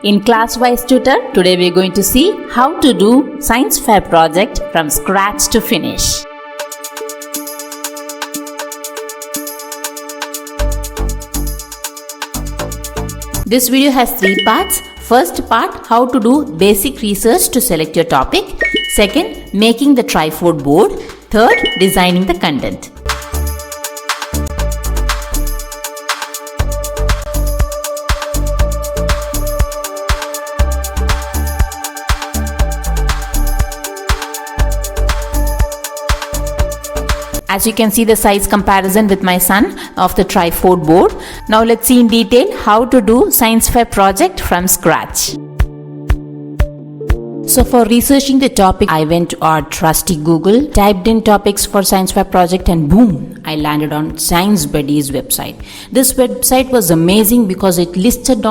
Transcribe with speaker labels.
Speaker 1: In class-wise tutor, today we are going to see how to do science fair project from scratch to finish. This video has 3 parts. First part, how to do basic research to select your topic. Second, making the trifold board. Third, designing the content. As you can see the size comparison with my son of the trifold board. Now let's see in detail how to do science fair project from scratch. So for researching the topic, I went to our trusty Google, typed in topics for science fair project and boom, I landed on Science Buddy's website. This website was amazing because it listed down